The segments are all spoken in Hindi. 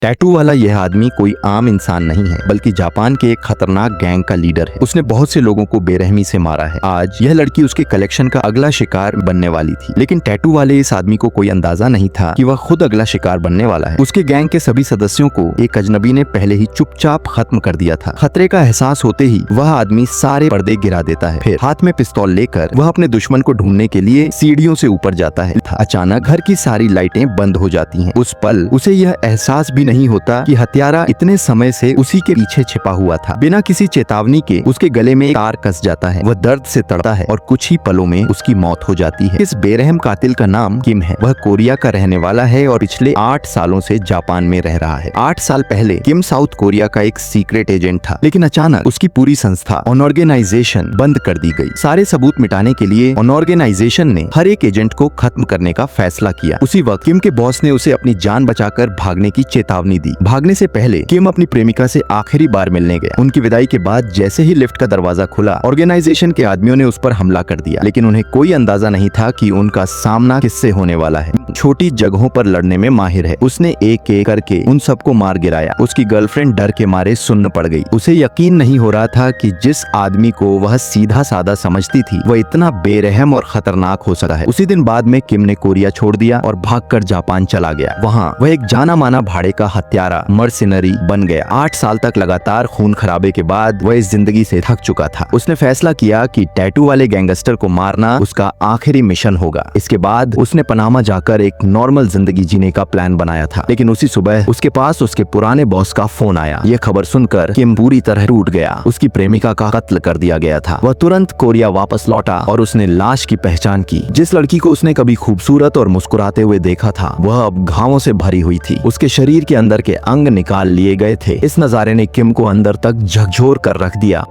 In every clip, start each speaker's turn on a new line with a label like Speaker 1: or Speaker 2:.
Speaker 1: टैटू वाला यह आदमी कोई आम इंसान नहीं है, बल्कि जापान के एक खतरनाक गैंग का लीडर है। उसने बहुत से लोगों को बेरहमी से मारा है। आज यह लड़की उसके कलेक्शन का अगला शिकार बनने वाली थी, लेकिन टैटू वाले इस आदमी को कोई अंदाजा नहीं था कि वह खुद अगला शिकार बनने वाला है। उसके गैंग के सभी सदस्यों को एक अजनबी ने पहले ही चुपचाप खत्म कर दिया था। खतरे का एहसास होते ही वह आदमी सारे पर्दे गिरा देता है। फिर हाथ में पिस्तौल लेकर वह अपने दुश्मन को ढूंढने के लिए सीढ़ियों से ऊपर जाता है। अचानक घर की सारी लाइटें बंद हो जाती हैं। उस पल उसे यह एहसास भी नहीं होता कि हत्यारा इतने समय से उसी के पीछे छिपा हुआ था। बिना किसी चेतावनी के उसके गले में एक तार कस जाता है। वह दर्द से तड़पता है और कुछ ही पलों में उसकी मौत हो जाती है। इस बेरहम कातिल का नाम किम है। वह कोरिया का रहने वाला है और पिछले 8 सालों से जापान में रह रहा है। 8 साल पहले किम साउथ कोरिया का एक सीक्रेट एजेंट था, लेकिन अचानक उसकी पूरी संस्था अनऑर्गेनाइजेशन बंद कर दी गई। सारे सबूत मिटाने के लिए अनऑर्गेनाइजेशन ने हर एक एजेंट को खत्म करने का फैसला किया। उसी वक्त किम के बॉस ने उसे अपनी जान बचाकर भागने की चेतावनी दी। भागने से पहले किम अपनी प्रेमिका से आखिरी बार मिलने गया। उनकी विदाई के बाद जैसे ही लिफ्ट का दरवाजा खुला, ऑर्गेनाइजेशन के आदमियों ने उस पर हमला कर दिया, लेकिन उन्हें कोई अंदाजा नहीं था कि उनका सामना किससे होने वाला है। छोटी जगहों पर लड़ने में माहिर है। उसने एक एक करके उन सबको मार गिराया। उसकी गर्लफ्रेंड डर के मारे सुन्न पड़ गई। उसे यकीन नहीं हो रहा था कि जिस आदमी को वह सीधा साधा समझती थी, वह इतना बेरहम और खतरनाक हो सकता है। उसी दिन बाद में किम ने कोरिया छोड़ दिया और भागकर जापान चला गया। वहाँ वह एक जाना माना भाड़े का हत्यारा मर्सिनरी बन गया। 8 साल तक लगातार खून खराबे के बाद वह इस जिंदगी से थक चुका था। उसने फैसला किया कि टैटू वाले गैंगस्टर को मारना उसका आखिरी मिशन होगा। इसके बाद उसने पनामा जाकर एक नॉर्मल जिंदगी जीने का प्लान बनाया था, लेकिन उसी सुबह उसके पास उसके पुराने बॉस का फोन आया। यह खबर सुनकर किम पूरी तरह टूट गया। उसकी प्रेमिका का कत्ल कर दिया गया था। वह तुरंत कोरिया वापस लौटा और उसने लाश की पहचान की। जिस लड़की को उसने कभी खूबसूरत और मुस्कुराते हुए देखा था, वह अब घावों से भरी हुई थी। उसके शरीर के अंदर के अंग निकाल लिए गए थे। इस नजारे ने किम को अंदर तक झकझोर कर रख दिया।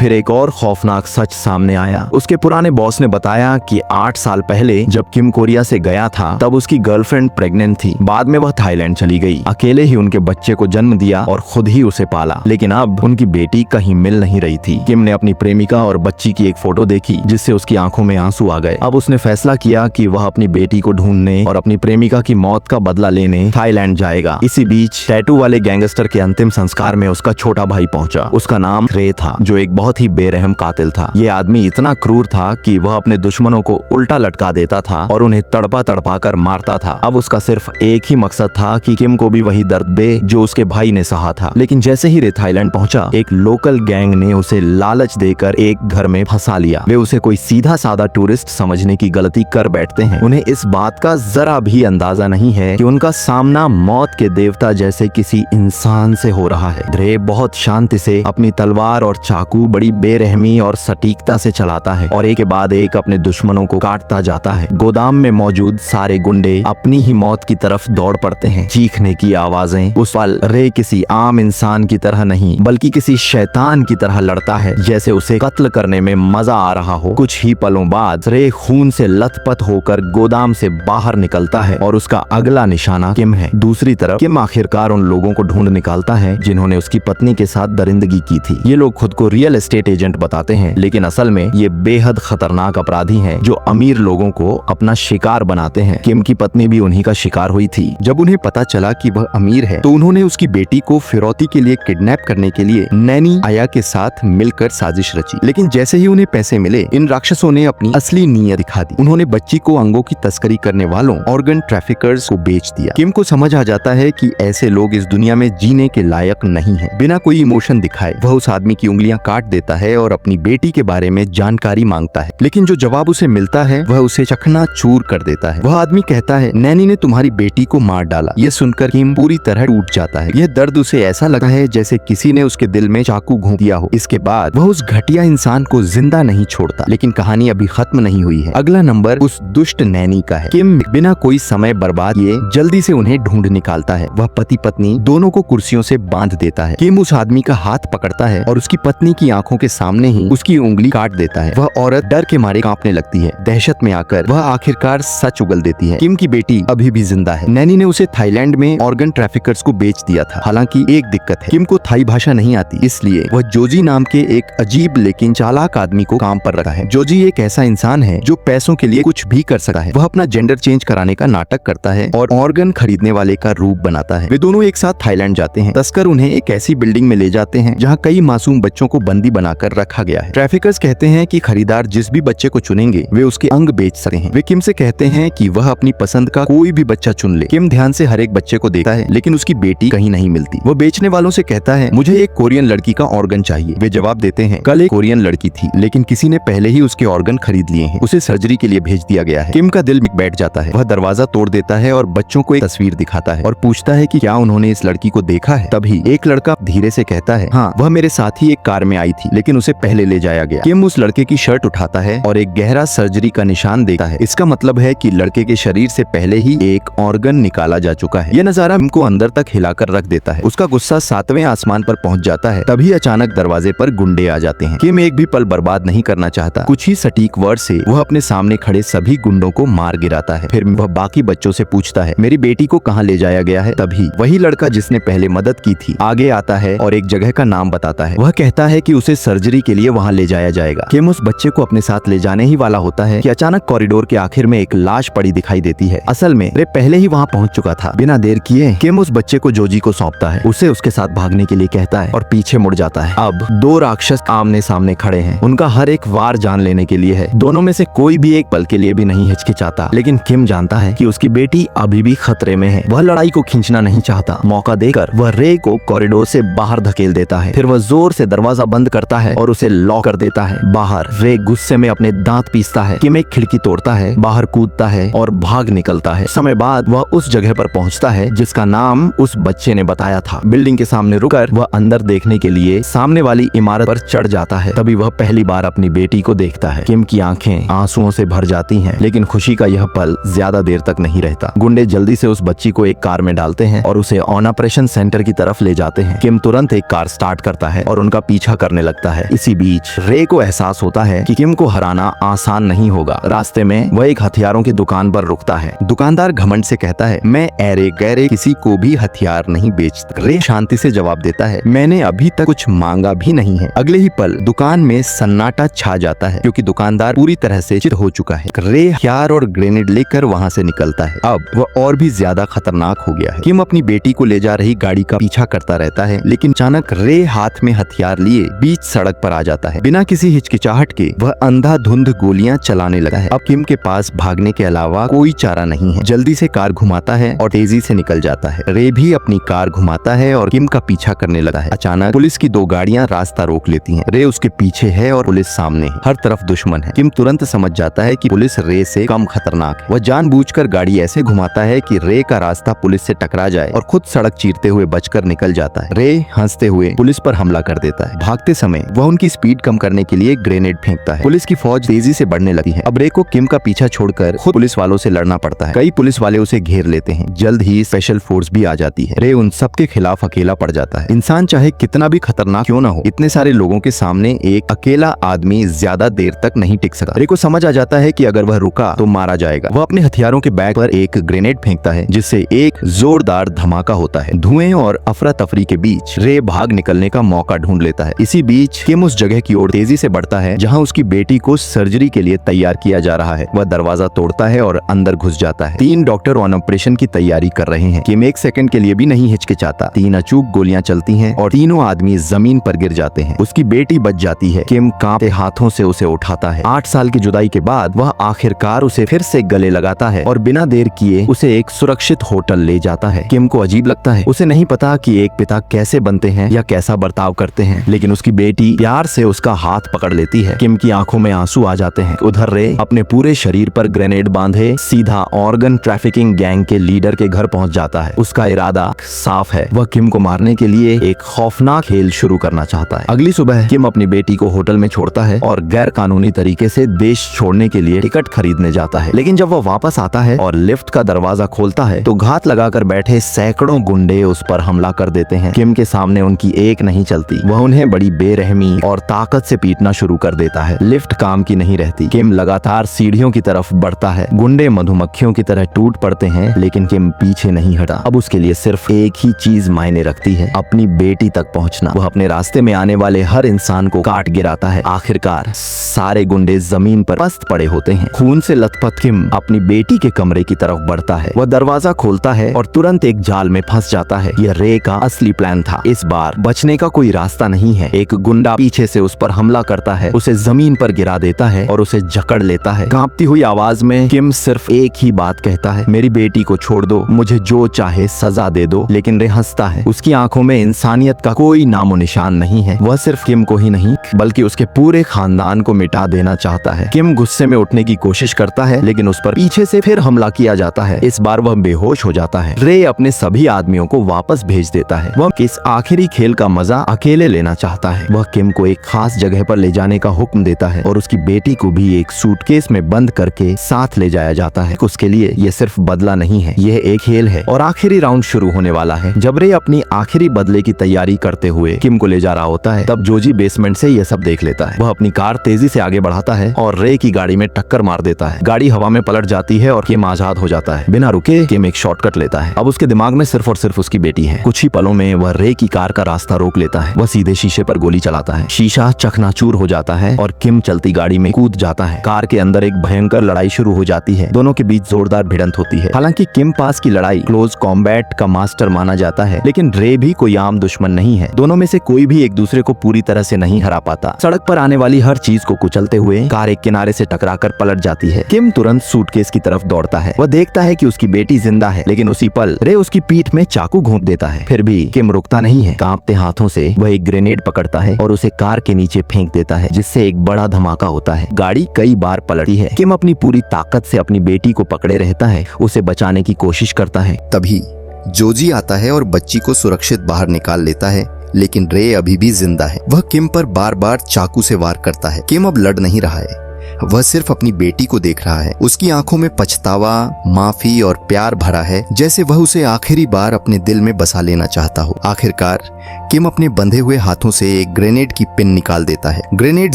Speaker 1: फिर एक और खौफनाक सच सामने आया। उसके पुराने बॉस ने बताया कि 8 साल पहले जब किम कोरिया से गया था, तब उसकी गर्लफ्रेंड प्रेग्नेंट थी। बाद में वह थाईलैंड चली गई, अकेले ही उनके बच्चे को जन्म दिया और खुद ही उसे पाला। लेकिन अब उनकी बेटी कहीं मिल नहीं रही थी। किम ने अपनी प्रेमिका और बच्ची की एक फोटो देखी, जिससे उसकी आंखों में आंसू आ गए। अब उसने फैसला किया कि वह अपनी बेटी को ढूंढने और अपनी प्रेमिका की मौत का बदला लेने थाईलैंड जाएगा। इसी बीच टैटू वाले गैंगस्टर के अंतिम संस्कार में उसका छोटा भाई पहुंचा। उसका नाम रे था, जो एक बहुत ही बेरहम कातिल था। ये आदमी इतना क्रूर था कि वह अपने दुश्मनों को उल्टा लटका देता था और उन्हें तड़पा तड़पा कर मारता था। अब उसका सिर्फ एक ही मकसद था कि किम को भी वही दर्द दे जो उसके भाई ने सहा था। लेकिन जैसे ही रे थाईलैंड पहुंचा, एक लोकल गैंग ने उसे लालच देकर एक घर में फंसा लिया। वे उसे कोई सीधा साधा टूरिस्ट समझने की गलती कर बैठते हैं। उन्हें इस बात का जरा भी अंदाजा नहीं है कि उनका सामना मौत के देवता जैसे किसी इंसान से हो रहा है। रे बहुत शांति से अपनी तलवार और चाकू बड़ी बेरहमी और सटीकता से चलाता है और एक के बाद एक अपने दुश्मनों को काटता जाता है। गोदाम में मौजूद सारे गुंडे अपनी ही मौत की तरफ दौड़ पड़ते हैं। चीखने की आवाजें। उस पल रे किसी आम इंसान की तरह नहीं, बल्कि किसी शैतान की तरह लड़ता है, जैसे उसे कत्ल करने में मजा आ रहा हो। कुछ ही पलों बाद रे खून से लथपथ होकर गोदाम से बाहर निकलता है और उसका अगला निशाना किम है। दूसरी तरफ किम आखिरकार उन लोगों को ढूंढ निकालता है जिन्होंने उसकी पत्नी के साथ दरिंदगी की थी। ये लोग खुद को रियल एस्टेट एजेंट बताते हैं, लेकिन असल में ये बेहद खतरनाक अपराधी हैं जो अमीर लोगों को अपना शिकार बनाते हैं। किम की पत्नी भी उन्हीं का शिकार हुई थी। जब उन्हें पता चला कि वह अमीर है, तो उन्होंने उसकी बेटी को फिरौती के लिए किडनैप करने के लिए नैनी आया के साथ मिलकर साजिश रची। लेकिन जैसे ही उन्हें पैसे मिले, इन राक्षसों ने अपनी असली नीयत दिखा दी। उन्होंने बच्ची को अंगों की तस्करी करने वालों ऑर्गन ट्रैफिकर्स को बेच दिया। किम को समझ आ जाता है कि ऐसे लोग इस दुनिया में जीने के लायक नहीं है। बिना कोई इमोशन दिखाए वह उस आदमी की उंगलियां काट देता है और अपनी बेटी के बारे में जानकारी मांगता है। लेकिन जो जवाब उसे मिलता है वह उसे चकनाचूर कर देता है। वह आदमी कहता है, नैनी ने तुम्हारी बेटी को मार डाला। यह सुनकर किम पूरी तरह टूट जाता है। यह दर्द उसे ऐसा लगा है जैसे किसी ने उसके दिल में चाकू घोंप दिया हो। इसके बाद वह उस घटिया इंसान को जिंदा नहीं छोड़ता। लेकिन कहानी अभी खत्म नहीं हुई है। अगला नंबर उस दुष्ट नैनी का है। किम बिना कोई समय बर्बाद किए जल्दी से उन्हें ढूंढ निकालता है। वह पति पत्नी दोनों को कुर्सियों से बांध देता है। किम उस आदमी का हाथ पकड़ता है और उसकी पत्नी की आंखों आंखों के सामने ही उसकी उंगली काट देता है। वह औरत डर के मारे कांपने लगती है। दहशत में आकर वह आखिरकार सच उगल देती है। किम की बेटी अभी भी जिंदा है। नैनी ने उसे थाईलैंड में ऑर्गन ट्रैफिकर्स को बेच दिया था। हालांकि एक दिक्कत है, किम को थाई भाषा नहीं आती, इसलिए वह जोजी नाम के एक अजीब लेकिन चालाक आदमी को काम पर रखा है। जोजी एक ऐसा इंसान है जो पैसों के लिए कुछ भी कर सकता है। वह अपना जेंडर चेंज कराने का नाटक करता है और ऑर्गन खरीदने वाले का रूप बनाता है। वे दोनों एक साथ थाईलैंड जाते हैं। तस्कर उन्हें एक ऐसी बिल्डिंग में ले जाते हैं जहाँ कई मासूम बच्चों को बंदी बनाकर रखा गया है। ट्रैफिकर्स कहते हैं कि खरीदार जिस भी बच्चे को चुनेंगे वे उसके अंग बेच सकते हैं। वे किम से कहते हैं कि वह अपनी पसंद का कोई भी बच्चा चुन ले। किम ध्यान से हर एक बच्चे को देखता है, लेकिन उसकी बेटी कहीं नहीं मिलती। वो बेचने वालों से कहता है, मुझे एक कोरियन लड़की का ऑर्गन चाहिए। वे जवाब देते हैं, कल एक कोरियन लड़की थी, लेकिन किसी ने पहले ही उसके ऑर्गन खरीद लिए हैं। उसे सर्जरी के लिए भेज दिया गया है। किम का दिल बैठ जाता है। वह दरवाजा तोड़ देता है और बच्चों को एक तस्वीर दिखाता है और पूछता है कि क्या उन्होंने इस लड़की को देखा है। तभी एक लड़का धीरे से कहता है, हाँ, वह मेरे साथ ही एक कार में आई थी, लेकिन उसे पहले ले जाया गया। किम उस लड़के की शर्ट उठाता है और एक गहरा सर्जरी का निशान देखता है। इसका मतलब है कि लड़के के शरीर से पहले ही एक ऑर्गन निकाला जा चुका है। यह नजारा किम को अंदर तक हिलाकर रख देता है। उसका गुस्सा 7वें आसमान पर पहुंच जाता है। तभी अचानक दरवाजे पर गुंडे आ जाते हैं। किम एक भी पल बर्बाद नहीं करना चाहता। कुछ ही सटीक वर्ड से वह अपने सामने खड़े सभी गुंडों को मार गिराता है। फिर वह बाकी बच्चों से पूछता है, मेरी बेटी को कहाँ ले जाया गया है। तभी वही लड़का जिसने पहले मदद की थी आगे आता है और एक जगह का नाम बताता है। वह कहता है कि उसे सर्जरी के लिए वहाँ ले जाया जाएगा। किम उस बच्चे को अपने साथ ले जाने ही वाला होता है कि अचानक कॉरिडोर के आखिर में एक लाश पड़ी दिखाई देती है। असल में रे पहले ही वहाँ पहुँच चुका था। बिना देर किए किम उस बच्चे को जोजी को सौंपता है। उसे उसके साथ भागने के लिए कहता है और पीछे मुड़ जाता है। अब दो राक्षस आमने सामने खड़े हैं। उनका हर एक वार जान लेने के लिए है। दोनों में से कोई भी एक पल के लिए भी नहीं हिचकिचाता, लेकिन किम जानता है कि उसकी बेटी अभी भी खतरे में है। वह लड़ाई को खींचना नहीं चाहता। मौका देकर वह रे को कॉरिडोर से बाहर धकेल देता है। फिर वह जोर से दरवाजा बंद करता है और उसे लॉक कर देता है। बाहर रे गुस्से में अपने दांत पीसता है। किम एक खिड़की तोड़ता है, बाहर कूदता है और भाग निकलता है। समय बाद वह उस जगह पर पहुंचता है जिसका नाम उस बच्चे ने बताया था। बिल्डिंग के सामने रुककर वह अंदर देखने के लिए सामने वाली इमारत पर चढ़ जाता है। तभी वह पहली बार अपनी बेटी को देखता है। किम की आंखें आंसुओं से भर जाती हैं, लेकिन खुशी का यह पल ज्यादा देर तक नहीं रहता। गुंडे जल्दी से उस बच्ची को एक कार में डालते हैं और उसे ऑन ऑपरेशन सेंटर की तरफ ले जाते हैं। किम तुरंत एक कार स्टार्ट करता है और उनका पीछा करने लगता है। इसी बीच रे को एहसास होता है कि किम को हराना आसान नहीं होगा। रास्ते में वह एक हथियारों की दुकान पर रुकता है। दुकानदार घमंड से कहता है, मैं ऐरे गैरे किसी को भी हथियार नहीं बेचता। रे शांति से जवाब देता है, मैंने अभी तक कुछ मांगा भी नहीं है। अगले ही पल दुकान में सन्नाटा छा जाता है क्योंकि दुकानदार पूरी तरह से चित हो चुका है। रे हथियार और ग्रेनेड लेकर वहाँ से निकलता है। अब वह और भी ज्यादा खतरनाक हो गया है। किम अपनी बेटी को ले जा रही गाड़ी का पीछा करता रहता है, लेकिन अचानक रे हाथ में हथियार लिए बीच सड़क पर आ जाता है। बिना किसी हिचकिचाहट के वह अंधाधुंध गोलियां चलाने लगा है। अब किम के पास भागने के अलावा कोई चारा नहीं है। जल्दी से कार घुमाता है और तेजी से निकल जाता है। रे भी अपनी कार घुमाता है और किम का पीछा करने लगा है। अचानक पुलिस की दो गाड़ियां रास्ता रोक लेती हैं। रे उसके पीछे है और पुलिस सामने है। हर तरफ दुश्मन है। किम तुरंत समझ जाता है कि पुलिस रे से कम खतरनाक है। वह जानबूझकर गाड़ी ऐसे घुमाता है कि रे का रास्ता पुलिस से टकरा जाए और खुद सड़क चीरते हुए बचकर निकल जाता है। रे हंसते हुए पुलिस पर हमला कर देता है। भागते समय वह उनकी स्पीड कम करने के लिए ग्रेनेड फेंकता है। पुलिस की फौज तेजी से बढ़ने लगी है। अब रे को किम का पीछा छोड़कर खुद पुलिस वालों से लड़ना पड़ता है। कई पुलिस वाले उसे घेर लेते हैं। जल्द ही स्पेशल फोर्स भी आ जाती है। रे उन सबके खिलाफ अकेला पड़ जाता है। इंसान चाहे कितना भी खतरनाक क्यों न हो, इतने सारे लोगों के सामने एक अकेला आदमी ज्यादा देर तक नहीं टिक सकता। रे को समझ आ जाता है कि अगर वह रुका तो मारा जाएगा। वह अपने हथियारों के बैग पर एक ग्रेनेड फेंकता है जिससे एक जोरदार धमाका होता है। धुएं और अफरा तफरी के बीच रे भाग निकलने का मौका ढूंढ लेता है। इसी बीच किम उस जगह की ओर तेजी से बढ़ता है जहां उसकी बेटी को सर्जरी के लिए तैयार किया जा रहा है। वह दरवाजा तोड़ता है और अंदर घुस जाता है। 3 डॉक्टर ऑन ऑपरेशन की तैयारी कर रहे हैं। किम एक सेकंड के लिए भी नहीं हिचकिचाता। 3 अचूक गोलियां चलती हैं और तीनों आदमी जमीन पर गिर जाते हैं। उसकी बेटी बच जाती है। किम कांपते हाथों से उसे उठाता है। 8 साल की जुदाई के बाद वह आखिरकार उसे फिर से गले लगाता है और बिना देर किए उसे एक सुरक्षित होटल ले जाता है। किम को अजीब लगता है। उसे नहीं पता कि एक पिता कैसे बनते हैं या कैसा बर्ताव करते हैं, लेकिन उसकी बेटी प्यार से उसका हाथ पकड़ लेती है। किम की आंखों में आंसू आ जाते हैं। उधर रे अपने पूरे शरीर पर ग्रेनेड बांधे सीधा ऑर्गन ट्रैफिकिंग गैंग के लीडर के घर पहुंच जाता है। उसका इरादा साफ है। वह किम को मारने के लिए एक खौफनाक खेल शुरू करना चाहता है। अगली सुबह किम अपनी बेटी को होटल में छोड़ता है और गैर कानूनी तरीके से देश छोड़ने के लिए टिकट खरीदने जाता है। लेकिन जब वह वापस आता है और लिफ्ट का दरवाजा खोलता है तो घात लगाकर बैठे सैकड़ों गुंडे उस पर हमला कर देते हैं। किम के सामने उनकी एक नहीं चलती। वह उन्हें बड़ी बेरहमी और ताकत से पीटना शुरू कर देता है। लिफ्ट काम की नहीं रहती। किम लगातार सीढ़ियों की तरफ बढ़ता है। गुंडे मधुमक्खियों की तरह टूट पड़ते हैं, लेकिन किम पीछे नहीं हटा। अब उसके लिए सिर्फ एक ही चीज मायने रखती है, अपनी बेटी तक पहुंचना। वह अपने रास्ते में आने वाले हर इंसान को काट गिराता है। आखिरकार सारे गुंडे जमीन पर पस्त पड़े होते हैं। खून से लथपथ किम अपनी बेटी के कमरे की तरफ बढ़ता है। वह दरवाजा खोलता है और तुरंत एक जाल में फंस जाता है। यह रे का असली प्लान था। इस बार बचने का कोई रास्ता नहीं है। एक गुंडा पीछे से उस पर हमला करता है, उसे जमीन पर गिरा देता है और उसे जकड़ लेता है। कांपती हुई आवाज में किम सिर्फ एक ही बात कहता है, मेरी बेटी को छोड़ दो, मुझे जो चाहे सजा दे दो। लेकिन रे हंसता है। उसकी आंखों में इंसानियत का कोई नामो निशान नहीं है। वह सिर्फ किम को ही नहीं बल्कि उसके पूरे खानदान को मिटा देना चाहता है। किम गुस्से में उठने की कोशिश करता है, लेकिन उस पर पीछे से फिर हमला किया जाता है। इस बार वह बेहोश हो जाता है। रे अपने सभी आदमियों को वापस भेज देता है। वह इस आखिरी खेल का मजा अकेले लेना चाहता है। वह किम को एक खास जगह पर ले जाने का हुक्म देता है और उसकी बेटी को भी एक सूटकेस में बंद करके साथ ले जाया जाता है। उसके लिए यह सिर्फ बदला नहीं है, यह एक खेल है और आखिरी राउंड शुरू होने वाला है। जब रे अपनी आखिरी बदले की तैयारी करते हुए किम को ले जा रहा होता है, तब जोजी बेसमेंट से यह सब देख लेता है। वह अपनी कार तेजी से आगे बढ़ाता है और रे की गाड़ी में टक्कर मार देता है। गाड़ी हवा में पलट जाती है और किम आजाद हो जाता है। बिना रुके किम एक शॉर्टकट लेता है। अब उसके दिमाग में सिर्फ और सिर्फ उसकी बेटी है। कुछ ही पलों में वह रे की कार का रास्ता रोक लेता है। वह सीधे शीशे पर गोली चलाता है। शीशा चकनाचूर हो जाता है और किम चलती गाड़ी में कूद जाता है। कार के अंदर एक भयंकर लड़ाई शुरू हो जाती है। दोनों के बीच जोरदार भिड़ंत होती है। हालांकि किम पास की लड़ाई क्लोज कॉम्बैट का मास्टर माना जाता है, लेकिन रे भी कोई आम दुश्मन नहीं है। दोनों में से कोई भी एक दूसरे को पूरी तरह से नहीं हरा पाता। सड़क पर आने वाली हर चीज को कुचलते हुए कार एक किनारे से टकराकर पलट जाती है। किम तुरंत सूटकेस की तरफ दौड़ता है। वह देखता है कि उसकी बेटी जिंदा है, लेकिन उसी पल रे उसकी पीठ में चाकू घोंप देता है। फिर भी किम रुकता नहीं है। कांपते हाथों से वह एक ग्रेनेड पकड़ता है और उसे कार के नीचे फेंक देता है, जिससे एक बड़ा धमाका होता है। गाड़ी कई बार पलटी है। किम अपनी पूरी ताकत से अपनी बेटी को पकड़े रहता है, उसे बचाने की कोशिश करता है।
Speaker 2: तभी जोजी आता है और बच्ची को सुरक्षित बाहर निकाल लेता है, लेकिन रे अभी भी जिंदा है। वह किम पर बार बार चाकू से वार करता है। किम अब लड़ नहीं रहा है, वह सिर्फ अपनी बेटी को देख रहा है। उसकी आंखों में पछतावा, माफी और प्यार भरा है, जैसे वह उसे आखिरी बार अपने दिल में बसा लेना चाहता हो। आखिरकार किम अपने बंधे हुए हाथों से एक ग्रेनेड की पिन निकाल देता है। ग्रेनेड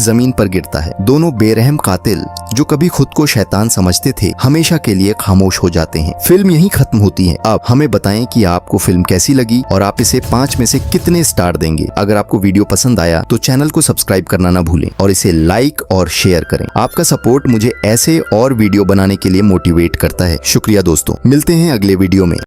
Speaker 2: जमीन पर गिरता है। दोनों बेरहम कातिल जो कभी खुद को शैतान समझते थे, हमेशा के लिए खामोश हो जाते हैं। फिल्म यहीं खत्म होती है। अब हमें बताएं कि आपको फिल्म कैसी लगी और आप इसे 5 में से कितने स्टार देंगे। अगर आपको वीडियो पसंद आया तो चैनल को सब्सक्राइब करना ना भूलें और इसे लाइक और शेयर करें। आपका सपोर्ट मुझे ऐसे और वीडियो बनाने के लिए मोटिवेट करता है। शुक्रिया दोस्तों, मिलते हैं अगले वीडियो में।